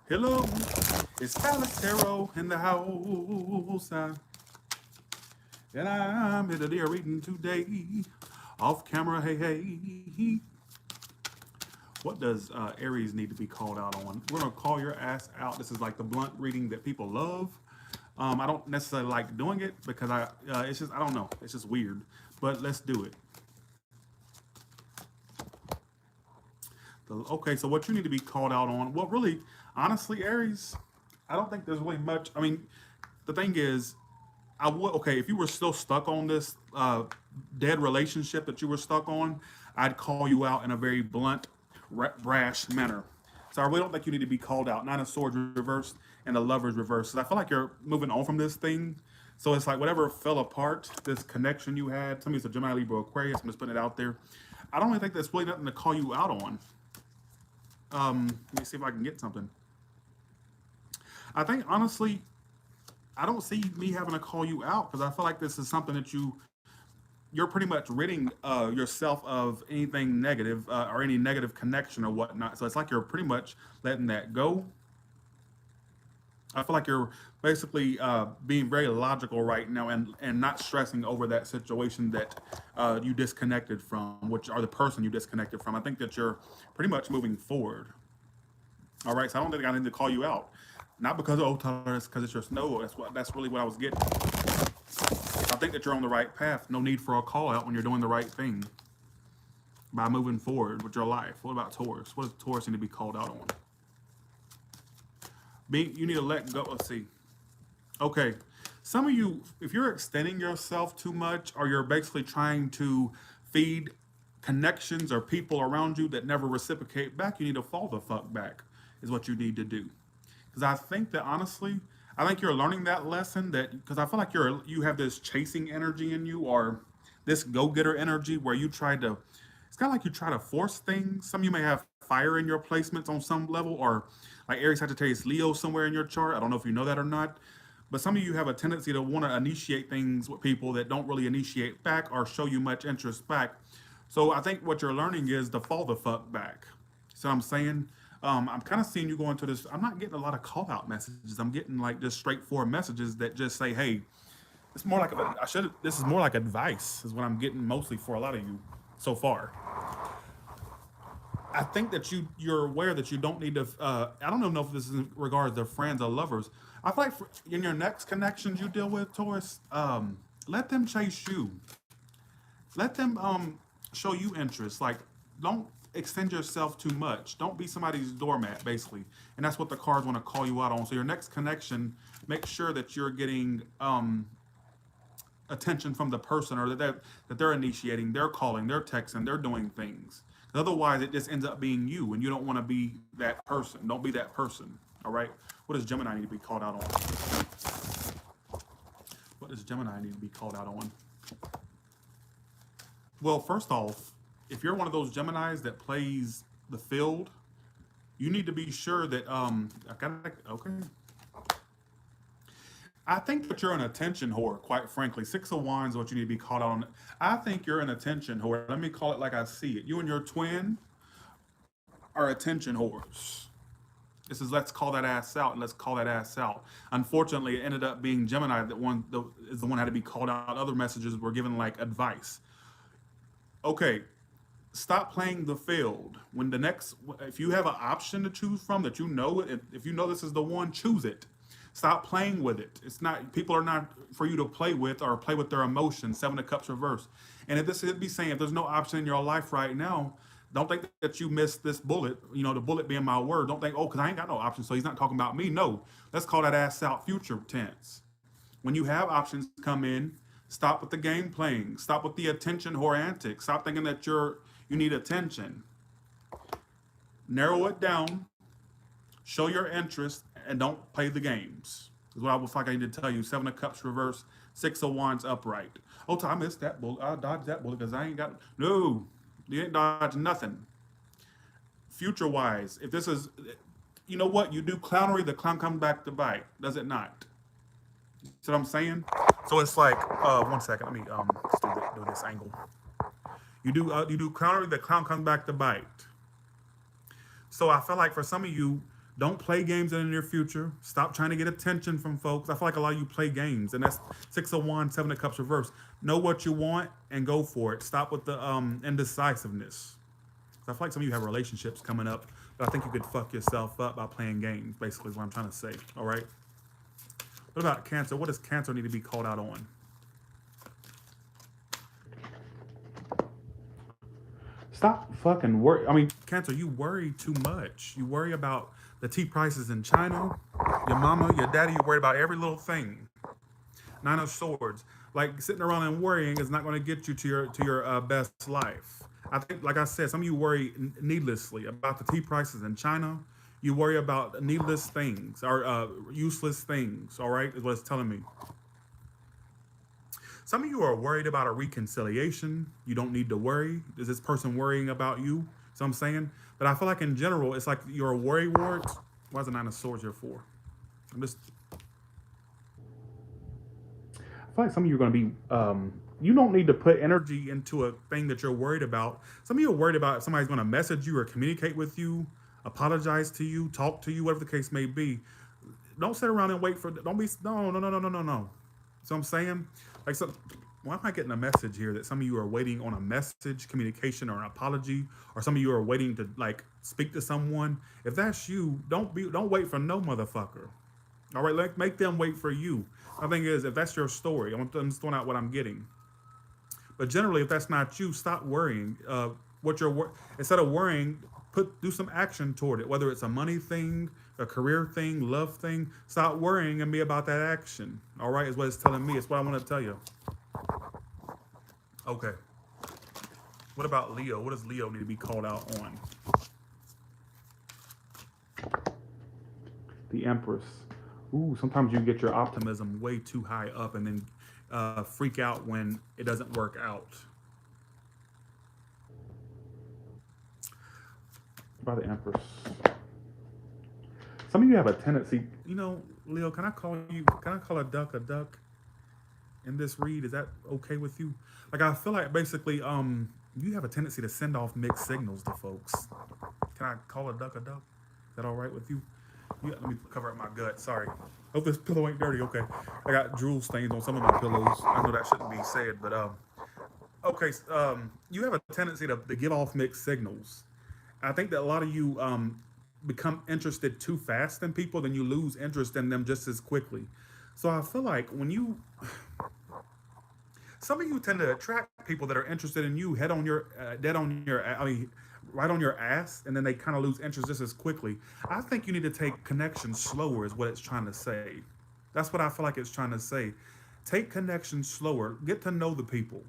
Hello, it's Palestero in the house. And I'm here today reading today. Off camera, hey, hey. What does Aries need to be called out on? We're going to call your ass out. This is like the blunt reading that people love. I don't necessarily like doing it because it's just, I don't know. It's just weird. But let's do it. Okay, so what you need to be called out on? Well, really, honestly, Aries, I don't think there's really much. I mean, the thing is, I would okay if you were still stuck on this dead relationship that you were stuck on, I'd call you out in a very blunt, brash manner. So I really don't think you need to be called out. Nine of Swords reversed and the Lovers reversed. So I feel like you're moving on from this thing. So it's like whatever fell apart, this connection you had. Somebody's a Gemini, Libra, Aquarius. I'm just putting it out there. I don't really think there's really nothing to call you out on. Let me see if I can get something. I think honestly, I don't see me having to call you out because I feel like this is something that you're pretty much ridding yourself of anything negative or any negative connection or whatnot. So it's like you're pretty much letting that go. I feel like you're basically being very logical right now and not stressing over that situation that you disconnected from, which are the person you disconnected from. I think that you're pretty much moving forward. All right, so I don't think I need to call you out, not because oh Tyler, it's because it's your snow. That's really what I was getting. I think that you're on the right path. No need for a call out when you're doing the right thing by moving forward with your life. What about Taurus? What does Taurus need to be called out on? You need to let go. Let's see. Okay. Some of you, if you're extending yourself too much or you're basically trying to feed connections or people around you that never reciprocate back, you need to fall the fuck back, is what you need to do. Because I think that honestly, I think you're learning that lesson that because I feel like you have this chasing energy in you or this go-getter energy where you try to it's kind of like you try to force things. Some of you may have fire in your placements on some level, or like Aries Sagittarius Leo somewhere in your chart. I don't know if you know that or not. But some of you have a tendency to want to initiate things with people that don't really initiate back or show you much interest back. So I think what you're learning is to fall the fuck back. So I'm saying, I'm kind of seeing you go into this. I'm not getting a lot of call out messages. I'm getting like just straightforward messages that just say, hey, it's more like this is more like advice is what I'm getting mostly for a lot of you so far. I think that you're aware that you don't need to. I don't even know if this is in regards to friends or lovers. I feel like in your next connections you deal with, Taurus, let them chase you. Let them show you interest. Like, don't extend yourself too much. Don't be somebody's doormat, basically. And that's what the cards want to call you out on. So your next connection, make sure that you're getting attention from the person or that they're initiating, they're calling, they're texting, they're doing things. Otherwise, it just ends up being you, and you don't want to be that person. Don't be that person. All right. What does Gemini need to be called out on? What does Gemini need to be called out on? Well, first off, if you're one of those Geminis that plays the field, you need to be sure that I gotta okay. I think that you're an attention whore, quite frankly. Six of Wands is what you need to be called out on. I think you're an attention whore. Let me call it like I see it. You and your twin are attention whores. This is let's call that ass out and let's call that ass out. Unfortunately, it ended up being Gemini is the one that had to be called out. Other messages were given like advice. Okay, stop playing the field. When the next, if you have an option to choose from that you know it, if you know this is the one, choose it. Stop playing with it. It's not people are not for you to play with or play with their emotions. Seven of Cups reversed. And if this would be saying if there's no option in your life right now, don't think that you missed this bullet. You know the bullet being my word. Don't think because I ain't got no option, so he's not talking about me. No, let's call that ass out future tense. When you have options come in, stop with the game playing. Stop with the attention whore antics. Stop thinking that you need attention. Narrow it down. Show your interest and don't play the games. Is what I would like I need to tell you. Seven of Cups reverse, Six of Wands upright. Oh, I missed that bullet. I dodged that bullet because I ain't got no. You ain't dodging nothing. Future wise, if this is, you know what you do clownery, the clown comes back to bite. Does it not? See what I'm saying? So it's like, one second. Let me do this angle. You do clownery, the clown comes back to bite. So I feel like for some of you, Don't play games in the near future. Stop trying to get attention from folks. I feel like a lot of you play games, and that's Six of Wands, Seven of Cups reverse. Know what you want and go for it. Stop with the indecisiveness. I feel like some of you have relationships coming up, but I think you could fuck yourself up by playing games. Basically, is what I'm trying to say. All right. What about Cancer? What does Cancer need to be called out on? Stop fucking worry. I mean, Cancer, you worry too much. You worry about the tea prices in China, your mama, your daddy. You worry about every little thing. Nine of Swords. Like sitting around and worrying is not going to get you to your best life. I think, like I said, some of you worry needlessly about the tea prices in China. You worry about needless things or useless things. All right, is what it's telling me. Some of you are worried about a reconciliation. You don't need to worry. Is this person worrying about you? So I'm saying, but I feel like in general, it's like you're a worry ward. Why is the Nine of Swords here for? I'm just. I feel like some of you are going to be. You don't need to put energy into a thing that you're worried about. Some of you are worried about if somebody's going to message you or communicate with you, apologize to you, talk to you, whatever the case may be. Don't sit around and wait for. Don't be. No, no, no, no, no, no, no. So I'm saying, like, so why am I getting a message here that some of you are waiting on a message, communication, or an apology, or some of you are waiting to like speak to someone? If that's you, don't wait for no motherfucker. All right, like make them wait for you. My thing is, if that's your story, I'm just throwing out what I'm getting. But generally, if that's not you, stop worrying. Instead of worrying, do some action toward it. Whether it's a money thing, a career thing, love thing, stop worrying and be about that action. All right, is what it's telling me. It's what I want to tell you. Okay. What about Leo? What does Leo need to be called out on? The Empress. Ooh, sometimes you get your optimism way too high up and then freak out when it doesn't work out. By the Empress. Some of you have a tendency, Leo, can I call a duck in this read? Is that okay with you? Like, I feel like basically, you have a tendency to send off mixed signals to folks. Can I call a duck? Is that all right with you? Let me cover up my gut. Sorry. Hope this pillow ain't dirty. Okay. I got drool stains on some of my pillows. I know that shouldn't be said, but okay. You have a tendency to give off mixed signals. I think that a lot of you become interested too fast in people, then you lose interest in them just as quickly. So I feel like some of you tend to attract people that are interested in you right on your ass, and then they kind of lose interest just as quickly. I think you need to take connection slower, is what it's trying to say. That's what I feel like it's trying to say. Take connection slower. Get to know the people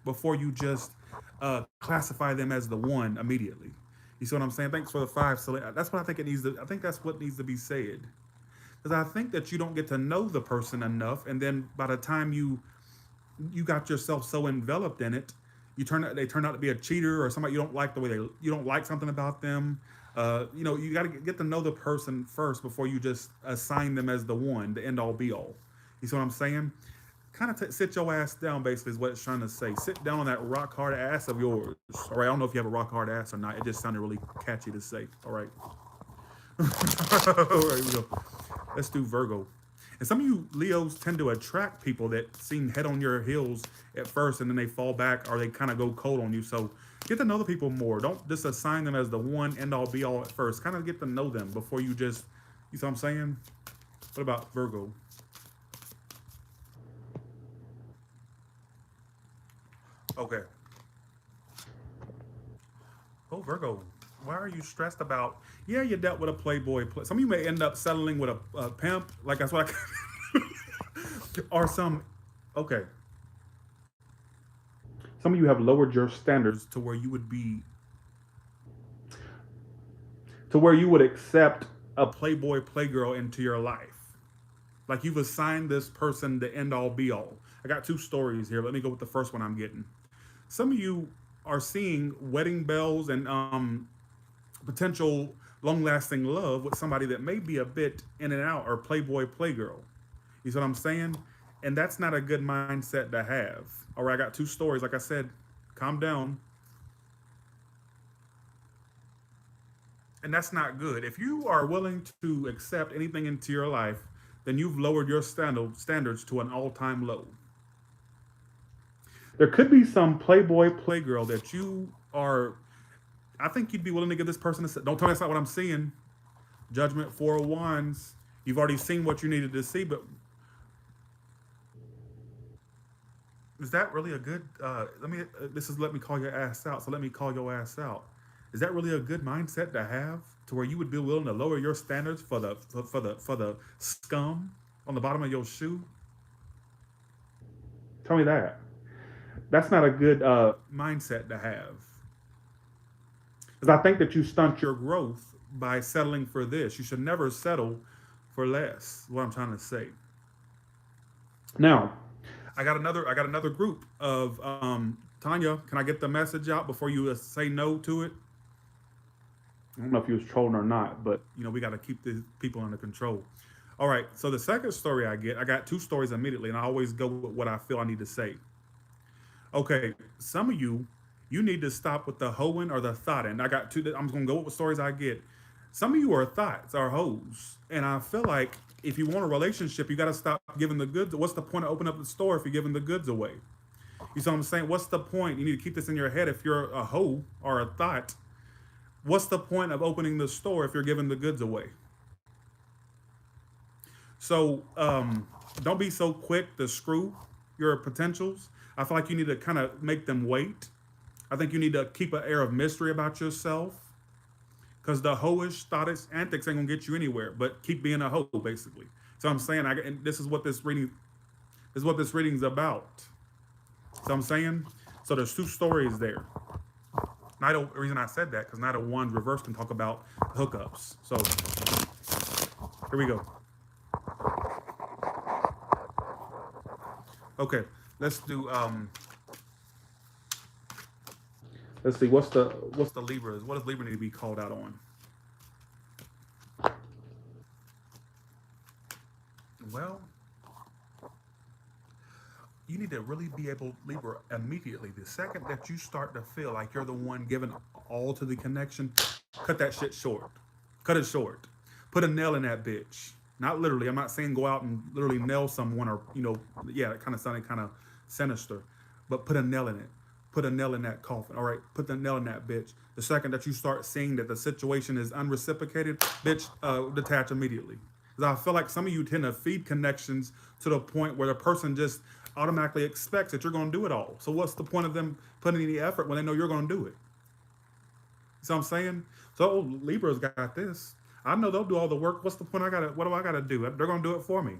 before you just classify them as the one immediately. You see what I'm saying? Thanks for the five. So that's what I think it needs to. I think that's what needs to be said. Because I think that you don't get to know the person enough, and then by the time you got yourself so enveloped in it, they turn out to be a cheater or somebody you don't like the way you don't like something about them. You got to get to know the person first before you just assign them as the one, the end all be all. You see what I'm saying? Kind of sit your ass down, basically, is what it's trying to say. Sit down on that rock hard ass of yours. All right, I don't know if you have a rock hard ass or not. It just sounded really catchy to say. All right. All right, here we go. Let's do Virgo. And some of you Leos tend to attract people that seem head on your heels at first, and then they fall back or they kind of go cold on you. So get to know the people more. Don't just assign them as the one end all be all at first. Kind of get to know them before you just, you see what I'm saying? What about Virgo? Okay. Oh, Virgo. Why are you stressed about? Yeah, you dealt with a playboy. Some of you may end up settling with a pimp. Like that's what or some. Okay. Some of you have lowered your standards to where you would be, to where you would accept a playboy playgirl into your life. Like you've assigned this person the end all be all. I got two stories here. Let me go with the first one I'm getting. Some of you are seeing wedding bells and potential long lasting love with somebody that may be a bit in and out or playboy playgirl. You see what I'm saying? And that's not a good mindset to have. All right, I got two stories. Like I said, calm down. And that's not good. If you are willing to accept anything into your life, then you've lowered your standards to an all-time low. There could be some playboy playgirl that you are. I think you'd be willing to give this person a. Don't tell me that's not what I'm seeing. Judgment, four of wands. You've already seen what you needed to see, but is that really a good? Let me. This is let me call your ass out. So let me call your ass out. Is that really a good mindset to have, to where you would be willing to lower your standards for the scum on the bottom of your shoe? Tell me that. That's not a good mindset to have. Because I think that you stunt your growth by settling for this. You should never settle for less. Is what I'm trying to say. Now, I got another group of Tanya. Can I get the message out before you say no to it? I don't know if you was trolling or not, but we got to keep the people under control. All right. So the second story I got two stories immediately, and I always go with what I feel I need to say. Okay, some of you need to stop with the hoeing or the thoughting. I got two. I'm just gonna go with what stories I get. Some of you are thoughts, are hoes, and I feel like if you want a relationship, you got to stop giving the goods. What's the point of opening up the store if you're giving the goods away? You see what I'm saying? What's the point? You need to keep this in your head. If you're a hoe or a thought, what's the point of opening the store if you're giving the goods away? So don't be so quick to screw your potentials. I feel like you need to kind of make them wait. I think you need to keep an air of mystery about yourself, because the hoish, thoughtish antics ain't gonna get you anywhere. But keep being a hoe, basically. So I'm saying, and this is what this reading's about. So I'm saying, so there's two stories there. Neither reason I said that because neither one's reverse can talk about hookups. So here we go. Okay, let's do. Let's see. What's the Libras? What does Libra need to be called out on? Well, you need to really be able, Libra, immediately. The second that you start to feel like you're the one giving all to the connection, cut that shit short. Cut it short. Put a nail in that bitch. Not literally. I'm not saying go out and literally nail someone, or yeah, it kind of sounded kind of sinister. But put a nail in it. Put a nail in that coffin. All right, put the nail in that bitch. The second that you start seeing that the situation is unreciprocated, bitch, detach immediately. Because I feel like some of you tend to feed connections to the point where the person just automatically expects that you're going to do it all. So what's the point of them putting any effort when they know you're going to do it? See what I'm saying? So Libra's got this. I know they'll do all the work. What's the point? What do I gotta do? They're gonna do it for me.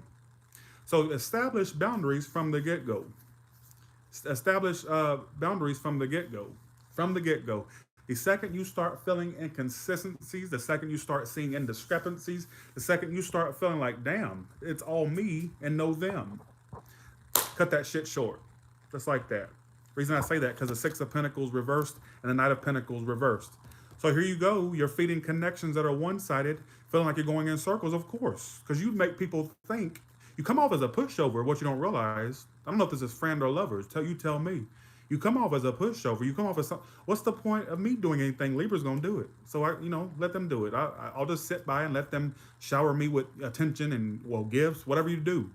So establish boundaries from the get go. Establish boundaries from the get go. From the get go. The second you start feeling inconsistencies, the second you start seeing indiscrepancies, the second you start feeling like, damn, it's all me and no them, cut that shit short. Just like that. Reason I say that, because the Six of Pentacles reversed and the Knight of Pentacles reversed. So here you go. You're feeding connections that are one-sided, feeling like you're going in circles, of course, because you make people think you come off as a pushover. What you don't realize, I don't know if this is friend or lovers. Tell me. You come off as a pushover. You come off as some. What's the point of me doing anything? Libra's gonna do it. So let them do it. I'll just sit by and let them shower me with attention and gifts, whatever you do.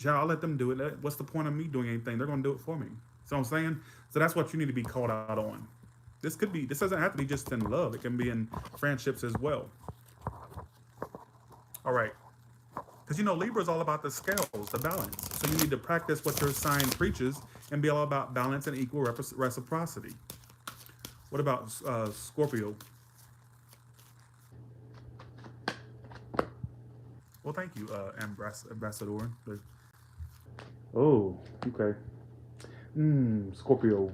I'll let them do it. What's the point of me doing anything? They're gonna do it for me. So I'm saying. So that's what you need to be called out on. This doesn't have to be just in love. It can be in friendships as well. All right. Because Libra is all about the scales, the balance. So you need to practice what your sign preaches and be all about balance and equal reciprocity. What about Scorpio? Well, thank you, Ambassador. Oh, okay. Scorpio.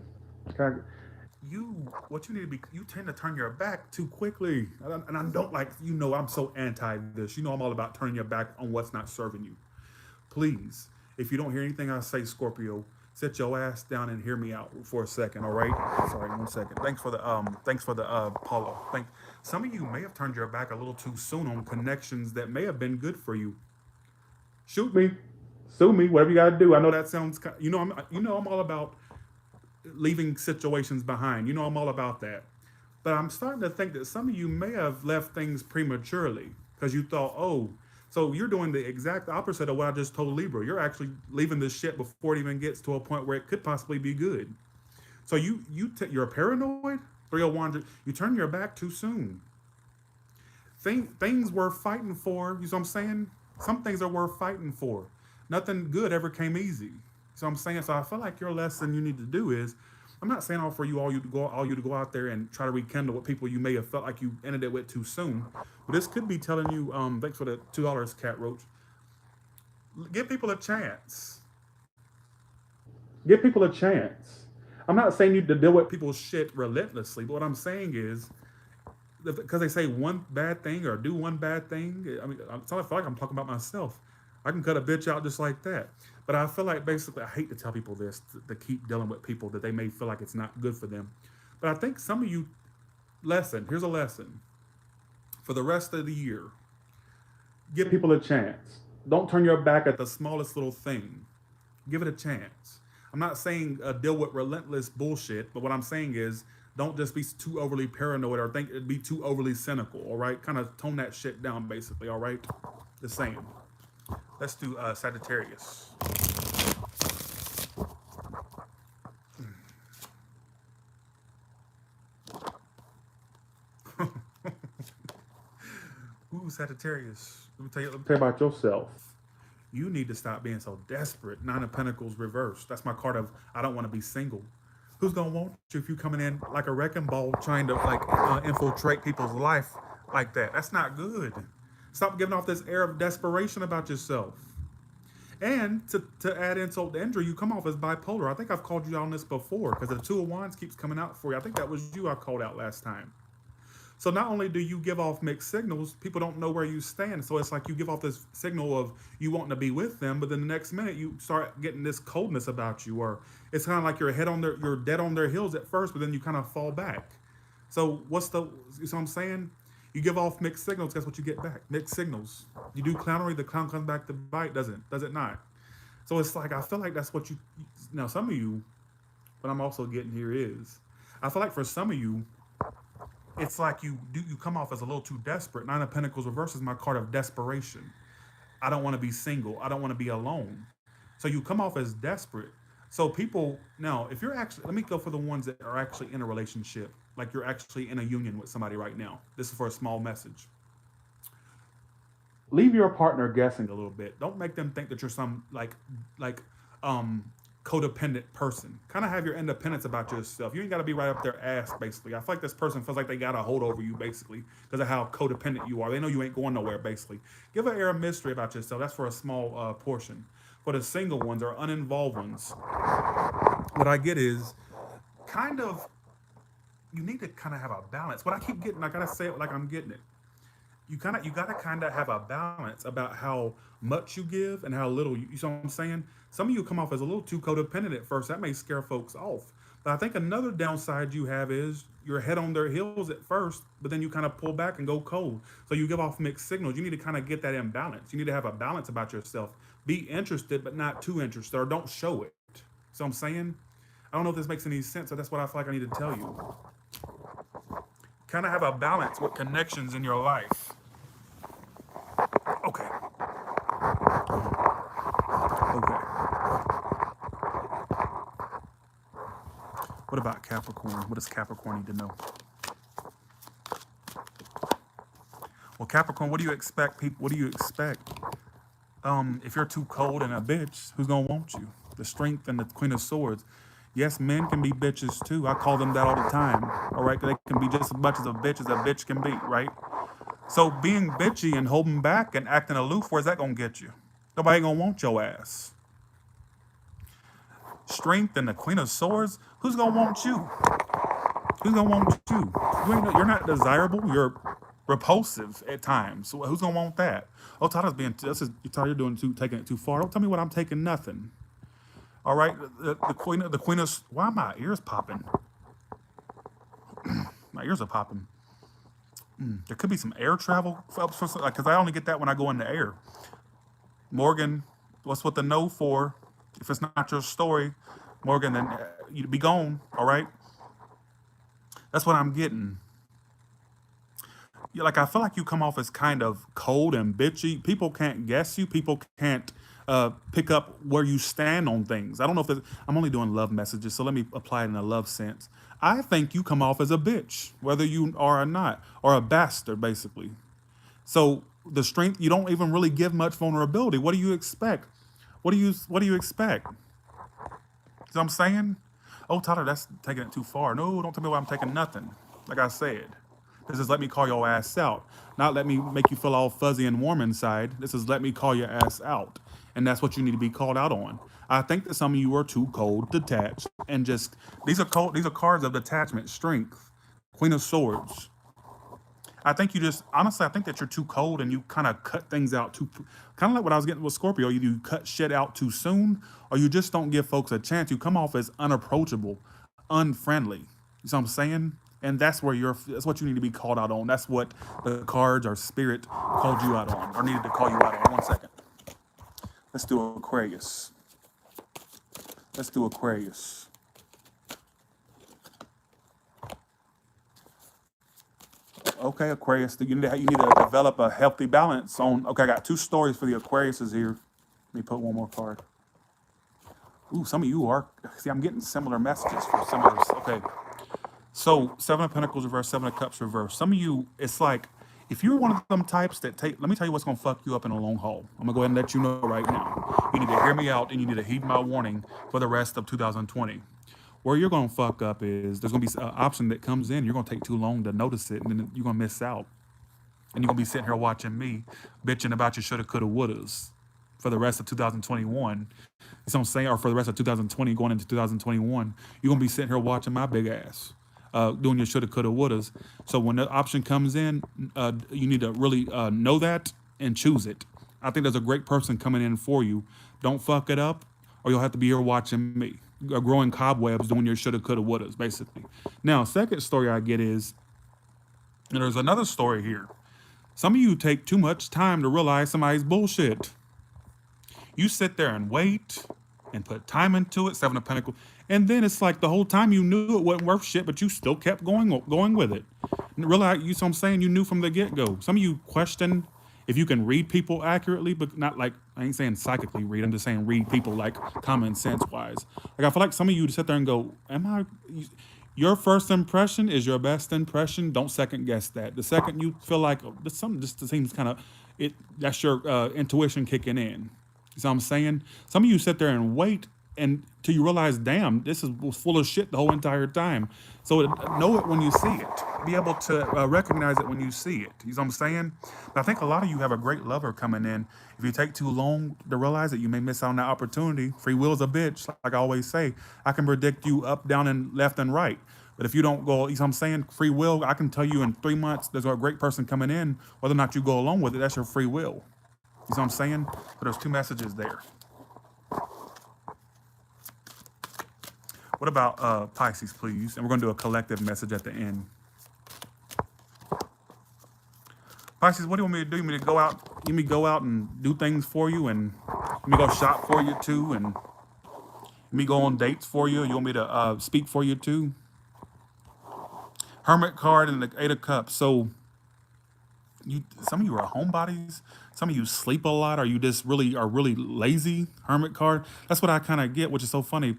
What you need to be, you tend to turn your back too quickly. And I don't like, I'm so anti this. I'm all about turning your back on what's not serving you. Please, if you don't hear anything I say, Scorpio, sit your ass down and hear me out for a second, all right? Sorry, 1 second. Thanks for the Paulo. Some of you may have turned your back a little too soon on connections that may have been good for you. Shoot me, sue me, whatever you gotta do. I know that sounds, I'm all about leaving situations behind. I'm all about that. But I'm starting to think that some of you may have left things prematurely because you thought, oh, so you're doing the exact opposite of what I just told Libra. You're actually leaving this shit before it even gets to a point where it could possibly be good. So you're paranoid. 301. You turn your back too soon. Things worth fighting for. You know what I'm saying? Some things are worth fighting for. Nothing good ever came easy. So I'm saying. So I feel like your lesson you need to do is, I'm not saying all you to go out there and try to rekindle with people you may have felt like you ended it with too soon. But this could be telling you, thanks for the $2, Cat Roach. Give people a chance. Give people a chance. I'm not saying you to deal with people's shit relentlessly, but what I'm saying is, because they say one bad thing or do one bad thing. I mean, I feel like I'm talking about myself. I can cut a bitch out just like that. But I feel like basically, I hate to tell people this, to keep dealing with people that they may feel like it's not good for them. But I think some of you, here's a lesson for the rest of the year. Give people a chance. Don't turn your back at the smallest little thing. Give it a chance. I'm not saying deal with relentless bullshit, but what I'm saying is don't just be too overly paranoid or think it'd be too overly cynical. All right, kind of tone that shit down, basically. All right, the same. Let's do Sagittarius. Ooh, Sagittarius. Let me tell you about yourself. You need to stop being so desperate. Nine of Pentacles reversed. That's my card of I don't want to be single. Who's gonna want you if you coming in like a wrecking ball trying to infiltrate people's life like that? That's not good. Stop giving off this air of desperation about yourself. And to add insult to injury, you come off as bipolar. I think I've called you out on this before because the Two of Wands keeps coming out for you. I think that was you I called out last time. So not only do you give off mixed signals, people don't know where you stand. So it's like you give off this signal of you wanting to be with them, but then the next minute you start getting this coldness about you, or it's kind of like you're dead on their heels at first, but then you kind of fall back. So you know what I'm saying? You give off mixed signals, guess what you get back? Mixed signals. You do clownery, the clown comes back to bite, does it not? So it's like, I feel like that's what now some of you, what I'm also getting here is, I feel like for some of you, it's like you come off as a little too desperate. Nine of Pentacles reverse is my card of desperation. I don't want to be single. I don't want to be alone. So you come off as desperate. So people now, if you're actually, let me go for the ones that are actually in a relationship, like you're actually in a union with somebody right now. This is for a small message. Leave your partner guessing a little bit. Don't make them think that you're some um codependent person. Kind of have your independence about yourself. You ain't got to be right up their ass, basically. I feel like this person feels like they got a hold over you, basically, because of how codependent you are. They know you ain't going nowhere, basically. Give an air of mystery about yourself. That's for a small portion. For the single ones or uninvolved ones, what I get is kind of, you need to kind of have a balance. What I keep getting, I gotta say it like I'm getting it. You gotta kind of have a balance about how much you give and how little you see what I'm saying. Some of you come off as a little too codependent at first. That may scare folks off. But I think another downside you have is you're head on their heels at first, but then you kind of pull back and go cold. So you give off mixed signals. You need to kind of get that imbalance. You need to have a balance about yourself. Be interested, but not too interested, or don't show it. So I'm saying, I don't know if this makes any sense. So that's what I feel like I need to tell you. Kind of have a balance with connections in your life. Okay. Okay. What about Capricorn? What does Capricorn need to know? Well, Capricorn, what do you expect? People, what do you expect? If you're too cold and a bitch, who's gonna want you? The Strength and the Queen of Swords. Yes, men can be bitches too. I call them that all the time. All right, they can be just as much as a bitch can be, right? So being bitchy and holding back and acting aloof, where's that gonna get you? Nobody gonna want your ass. Strength and the Queen of Swords. Who's gonna want you? Who's gonna want you? You're not desirable. You're repulsive at times. So who's gonna want that? Oh, Tada's being. You're taking it too far. Don't tell me what I'm taking. Nothing. All right. The Queen of. Why are my ears popping? My ears are popping. There could be some air travel because I only get that when I go in the air. Morgan, what's with the no for? If it's not your story, Morgan, then you'd be gone. All right. That's what I'm getting. like I feel like you come off as kind of cold and bitchy. People can't guess you. People can't pick up where you stand on things. I don't know if I'm only doing love messages, so let me apply it in a love sense. I think you come off as a bitch, whether you are or not, or a bastard, basically. So the strength, you don't even really give much vulnerability. What do you expect? What do you expect? You know what I'm saying? Oh, Tyler, that's taking it too far. No, don't tell me why I'm taking nothing. Like I said, this is let me call your ass out. Not let me make you feel all fuzzy and warm inside. This is let me call your ass out. And that's what you need to be called out on. I think that some of you are too cold, detached, and just these are cards of detachment, strength, Queen of Swords. I think you just honestly, I think that you're too cold and you kind of cut things out too, kind of like what I was getting with Scorpio. Either you cut shit out too soon, or you just don't give folks a chance. You come off as unapproachable, unfriendly. You know what I'm saying? And that's what you need to be called out on. That's what the cards or spirit called you out on, or needed to call you out on. 1 second. Let's do Aquarius. Let's do Aquarius. Okay, Aquarius, you need to develop a healthy balance on. Okay, I got two stories for the Aquariuses here. Let me put one more card. Ooh, some of you are. See, I'm getting similar messages from some others. Okay, so Seven of Pentacles reverse, Seven of Cups reverse. Some of you, it's like if you're one of them types that take. Let me tell you what's gonna fuck you up in a long haul. I'm gonna go ahead and let you know right now. You need to hear me out, and you need to heed my warning for the rest of 2020. Where you're gonna fuck up is there's gonna be an option that comes in. You're gonna take too long to notice it, and then you're gonna miss out. And you're gonna be sitting here watching me bitching about your shoulda, coulda, wouldas for the rest of 2021. You know what I'm saying? Or for the rest of 2020 going into 2021, you're gonna be sitting here watching my big ass. Doing your shoulda, coulda, wouldas. So when the option comes in, you need to really know that and choose it. I think there's a great person coming in for you. Don't fuck it up, or you'll have to be here watching me, growing cobwebs, doing your shoulda, coulda, wouldas, basically. Now, second story I get is, and there's another story here. Some of you take too much time to realize somebody's bullshit. You sit there and wait and put time into it, Seven of Pentacles, and then it's like the whole time you knew it wasn't worth shit, but you still kept going with it. And realize, you know what I'm saying? You knew from the get go. Some of you question if you can read people accurately, but not like, I ain't saying psychically read. I'm just saying read people like common sense wise. Like I feel like some of you sit there and go, "Am I?" Your first impression is your best impression. Don't second guess that. The second you feel like this something just seems kind of it, that's your intuition kicking in. You see what I'm saying? Some of you sit there and wait and till you realize, damn, this was full of shit the whole entire time. So know it when you see it. Be able to recognize it when you see it. You know what I'm saying? But I think a lot of you have a great lover coming in. If you take too long to realize it, you may miss out on that opportunity. Free will is a bitch, like I always say. I can predict you up, down, and left and right. But if you don't go, you know what I'm saying? Free will, I can tell you in 3 months, there's a great person coming in. Whether or not you go along with it, that's your free will. You know what I'm saying? But there's two messages there. What about Pisces, please? And we're going to do a collective message at the end. Pisces, what do you want me to do? You want me to go out? You want me to go out and do things for you, and let me go shop for you too, and let me go on dates for you? You want me to speak for you too? Hermit card and the Eight of Cups. So some of you are homebodies. Some of you sleep a lot, or you just really are really lazy. Hermit card. That's what I kind of get, which is so funny.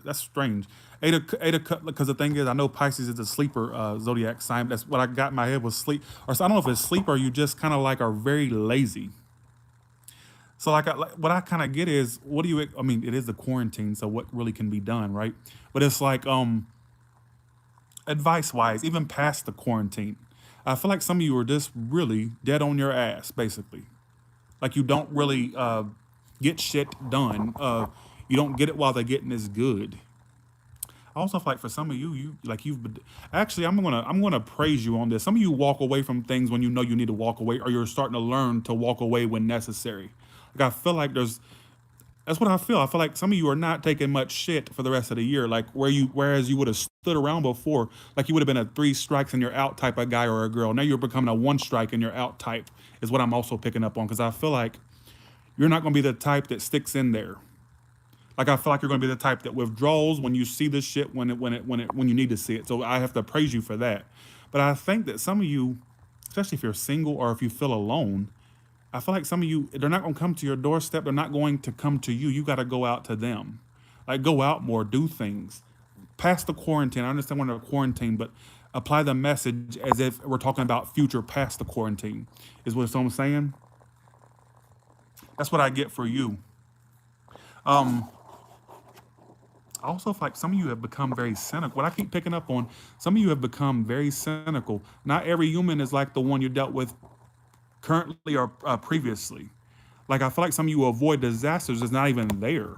That's strange. Eight of Cups, because the thing is, I know Pisces is a sleeper zodiac sign. That's what I got in my head was sleep. Or so I don't know if it's sleep or you just kind of like are very lazy. So like what I kind of get is, what do you? I mean, it is the quarantine, so what really can be done, right? But it's like advice wise, even past the quarantine, I feel like some of you are just really dead on your ass, basically. Like you don't really get shit done. You don't get it while the getting is good. I also feel like for some of you, you've been actually I'm gonna praise you on this. Some of you walk away from things when you know you need to walk away, or you're starting to learn to walk away when necessary. Like I feel like that's what I feel. I feel like some of you are not taking much shit for the rest of the year. Like whereas you would have stood around before, like you would have been a 3 strikes and you're out type of guy or a girl. Now you're becoming a 1 strike and you're out type is what I'm also picking up on, because I feel like you're not going to be the type that sticks in there. Like I feel like you're going to be the type that withdraws when you see this shit when you need to see it. So I have to praise you for that. But I think that some of you, especially if you're single or if you feel alone, I feel like some of you, they're not going to come to your doorstep. They're not going to come to you. You got to go out to them. Like, go out more, do things. Past the quarantine, I understand we're in a quarantine, but apply the message as if we're talking about future past the quarantine, is what I'm saying. That's what I get for you. Um, I also feel like some of you have become very cynical. What I keep picking up on, some of you have become very cynical. Not every human is like the one you dealt with currently or previously. Like, I feel like some of you avoid disasters is not even there.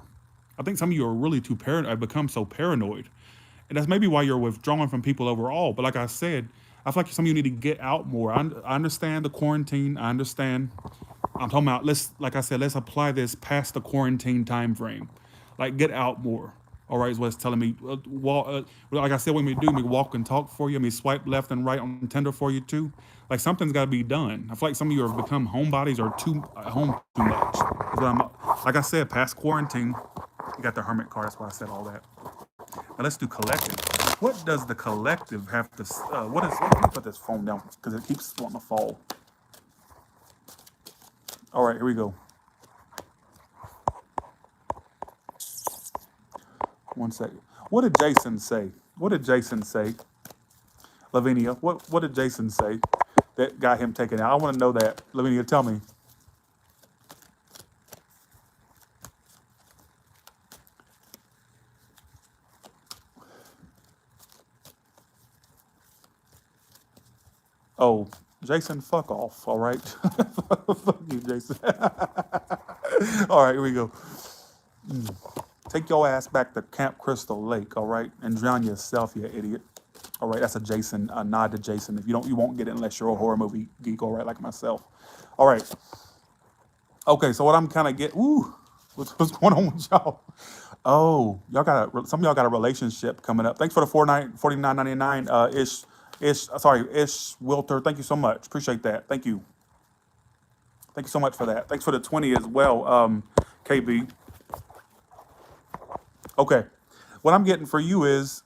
I think some of you are really too paranoid. I've become so paranoid, and that's maybe why you're withdrawing from people overall. But like I said, I feel like some of you need to get out more. I understand the quarantine. I understand. I'm talking about, let's, like I said, let's apply this past the quarantine time frame. Like, get out more. All right, is what it's telling me. Like I said, when we do, we walk and talk for you. I mean, swipe left and right on Tinder for you too. Like, something's got to be done. I feel like some of you have become homebodies or too at home too much. Is what I'm, like I said, past quarantine. You got the hermit card. That's why I said all that. Now let's do collective. What does the collective have to? What is? Let me put this phone down because it keeps wanting to fall. All right, here we go. One second. What did Jason say? What did Jason say? Lavinia, what did Jason say that got him taken out? I want to know that. Lavinia, tell me. Oh, Jason, fuck off. All right. Fuck you, Jason. All right, here we go. Take your ass back to Camp Crystal Lake, all right, and drown yourself, you idiot. All right, that's a Jason, a nod to Jason. If you don't, you won't get it unless you're a horror movie geek, all right, like myself. All right. Okay, so what I'm kind of what's going on with y'all? Oh, y'all got some of y'all got a relationship coming up. Thanks for the 49.99 ish Wilter. Thank you so much. Appreciate that. Thank you. Thank you so much for that. Thanks for the 20 as well, KB. Okay. What I'm getting for you is,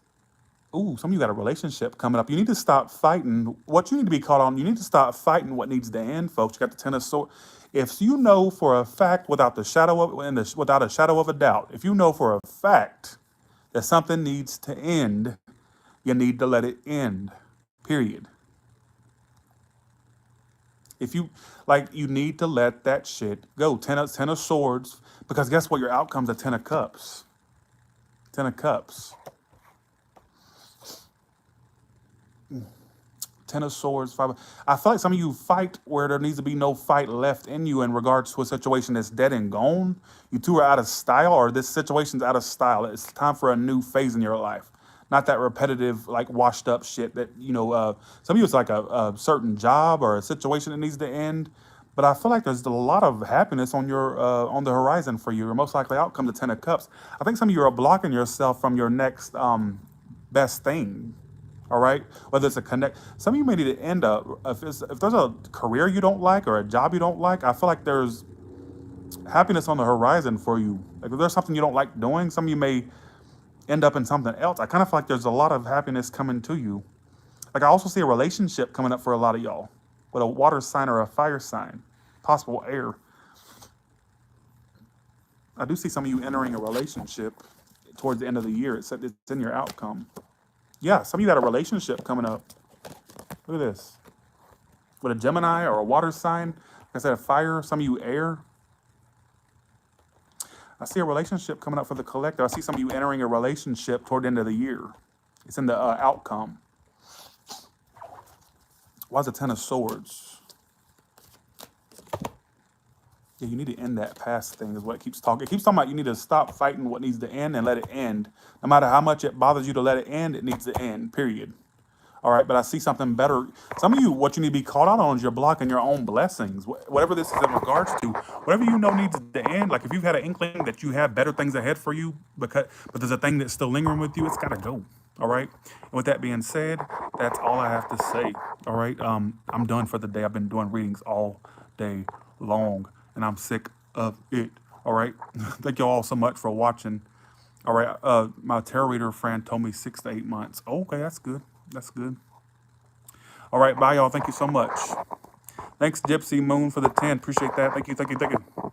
some of you got a relationship coming up. You need to stop fighting. What you need to be caught on, you need to stop fighting what needs to end, folks. You got the Ten of Swords. If you know for a fact, without a shadow of a doubt, if you know for a fact that something needs to end, you need to let it end. Period. If you you need to let that shit go. Ten of Swords, because guess what? Your outcome's a Ten of Cups. Ten of Cups. Ten of Swords, Five. I feel like some of you fight where there needs to be no fight left in you in regards to a situation that's dead and gone. You two are out of style, or this situation's out of style. It's time for a new phase in your life. Not that repetitive, like washed up shit that, some of you it's like a certain job or a situation that needs to end. But I feel like there's a lot of happiness on on the horizon for you. Your most likely outcome, the Ten of Cups. I think some of you are blocking yourself from your next best thing. All right, whether it's a connect. Some of you may need to end up if there's a career you don't like or a job you don't like. I feel like there's happiness on the horizon for you. Like, if there's something you don't like doing, some of you may end up in something else. I kind of feel like there's a lot of happiness coming to you. Like, I also see a relationship coming up for a lot of y'all with a water sign or a fire sign, possible air. I do see some of you entering a relationship towards the end of the year. It's in your outcome. Yeah, some of you got a relationship coming up. Look at this. With a Gemini or a water sign. Like I said, a fire, some of you air. I see a relationship coming up for the collective. I see some of you entering a relationship toward the end of the year. It's in the outcome. Why is the Ten of Swords? Yeah, you need to end that past thing is what it keeps talking. It keeps talking about you need to stop fighting what needs to end and let it end. No matter how much it bothers you to let it end, it needs to end, period. All right, but I see something better. Some of you, what you need to be called out on is you're blocking your own blessings. Whatever this is in regards to, whatever you know needs to end. Like, if you've had an inkling that you have better things ahead for you, but there's a thing that's still lingering with you, it's got to go. All right. And with that being said, that's all I have to say. All right. I'm done for the day. I've been doing readings all day long, and I'm sick of it. All right. Thank you all so much for watching. All right. My tarot reader friend told me 6 to 8 months. Okay, that's good. That's good. All right, bye, y'all. Thank you so much. Thanks, Gypsy Moon, for the 10. Appreciate that. Thank you, thank you, thank you.